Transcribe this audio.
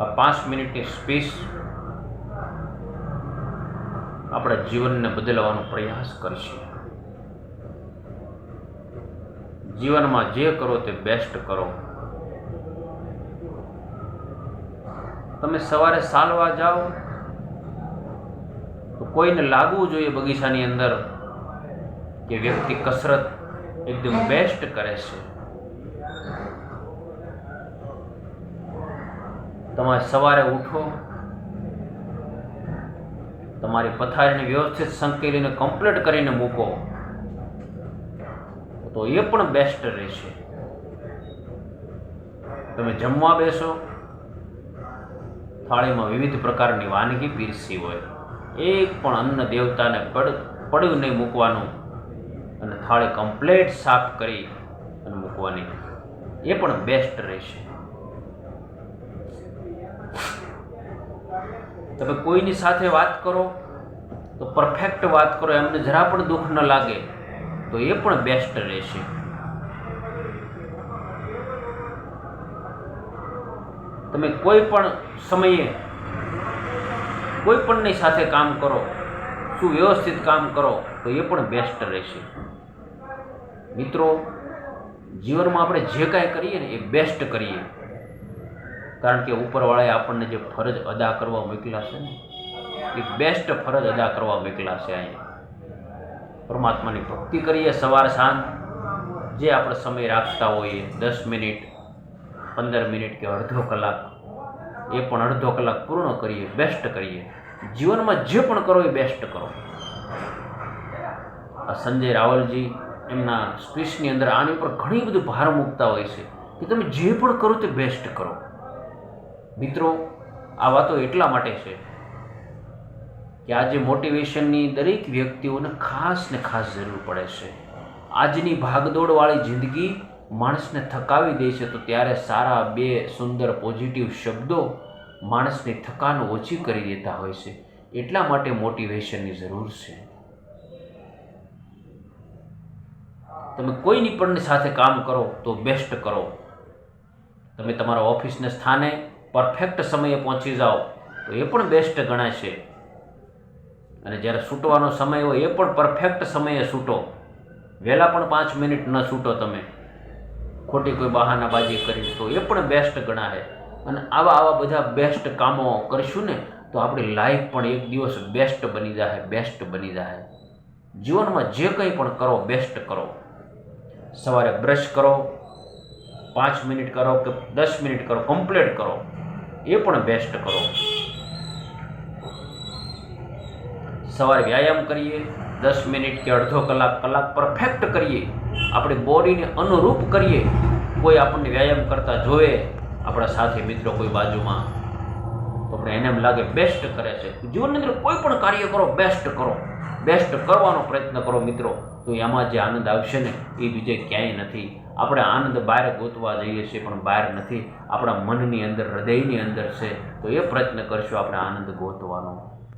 આ 5 મિનિટની સ્પીચ આપણા જીવનને બદલવાનો પ્રયાસ કરશે. જીવનમાં જે કરો તે બેસ્ટ કરો. તમે સવારે ચાલવા જાઓ તો કોઈને લાગવું જોઈએ બગીચાની અંદર કે વ્યક્તિ કસરત એકદમ બેસ્ટ કરે છે. તમે સવારે ઉઠો, તમારી પથારીને વ્યવસ્થિત સંકેલીને કમ્પ્લીટ કરીને મૂકો તો એ પણ બેસ્ટ રહેશે. તમે જમવા બેસો, થાળીમાં વિવિધ પ્રકારની વાનગી પીરસી હોય, એક પણ અન્ન દેવતાને પડ્યું નહીં મૂકવાનું અને થાળી કમ્પ્લીટ સાફ કરી અને મૂકવાની, એ પણ બેસ્ટ રહેશે. તમે કોઈની સાથે વાત કરો તો પરફેક્ટ વાત કરો, એમને જરા પણ દુઃખ ન લાગે તો એ પણ બેસ્ટ રહેશે. તમે કોઈ પણ સમયે કોઈ પણની સાથે કામ કરો, સુવ્યવસ્થિત કામ કરો તો એ પણ બેસ્ટ રહેશે. મિત્રો, જીવનમાં આપણે જે કાંઈ કરીએ ને એ બેસ્ટ કરીએ, કારણ કે ઉપરવાળાએ આપણને જે ફરજ અદા કરવા મોકલ્યા છે ને એ બેસ્ટ ફરજ અદા કરવા મોકલ્યા છે. અહીંયા પરમાત્માની ભક્તિ કરીએ સવાર સાંજ, જે આપણે સમય રાખતા હોઈએ 10 મિનિટ, 15 મિનિટ કે અડધો કલાક, એ પણ અડધો કલાક પૂર્ણ કરીએ, બેસ્ટ કરીએ. જીવનમાં જે પણ કરો એ બેસ્ટ કરો. આ સંજય રાવલજી એમના સ્પીચની અંદર આની ઉપર ઘણી બધું ભાર મૂકતા હોય છે કે તમે જે પણ કરો તે બેસ્ટ કરો. મિત્રો, આ વાતો એટલા માટે છે કે આજે મોટિવેશનની દરેક વ્યક્તિઓને ખાસ ને ખાસ જરૂર પડે છે. આજની ભાગદોડવાળી જિંદગી માણસને થકાવી દે છે, તો ત્યારે સારા 2 સુંદર પોઝિટિવ શબ્દો માણસની થકાન ઓછી કરી દેતા હોય છે. એટલા માટે મોટિવેશનની જરૂર છે. તમે કોઈની પણ સાથે કામ કરો તો બેસ્ટ કરો. તમે તમારા ઓફિસના સ્થાને પરફેક્ટ સમયે પહોંચી જાઓ તો એ પણ બેસ્ટ ગણાય છે. અને જ્યારે છૂટવાનો સમય હોય એ પણ પરફેક્ટ સમયે છૂટો. વહેલા પણ 5 મિનિટ ન છૂટો તમે, ખોટી કોઈ બહાનાબાજી કરી તો એ પણ બેસ્ટ ગણાય. અને આવા બધા બેસ્ટ કામો કરીશું ને તો આપણી લાઈફ પણ એક દિવસ બેસ્ટ બની જાય, બેસ્ટ બની જાય. જીવનમાં જે કંઈ પણ કરો બેસ્ટ કરો. સવારે બ્રશ કરો, 5 મિનિટ કરો કે 10 મિનિટ કરો, કમ્પ્લીટ કરો, એ પણ બેસ્ટ કરો. સવારે વ્યાયામ કરીએ 10 મિનિટ કે અડધો કલાક, કલાક પરફેક્ટ કરીએ, આપણી બોડીને અનુરૂપ કરીએ. કોઈ આપણને વ્યાયામ કરતા જોવે, આપણા સાથી મિત્રો કોઈ બાજુમાં, તો આપણે એને એમ લાગે બેસ્ટ કરે છે. જીવનની અંદર કોઈ પણ કાર્ય કરો બેસ્ટ કરો, બેસ્ટ કરવાનો પ્રયત્ન કરો મિત્રો, તો એમાં જે આનંદ આવશે ને એ બીજે ક્યાંય નથી. આપણે આનંદ બહાર ગોતવા જઈએ છીએ પણ બહાર નથી, આપણા મનની અંદર, હૃદયની અંદર છે. તો એ પ્રયત્ન કરશું આપણે આનંદ ગોતવાનો.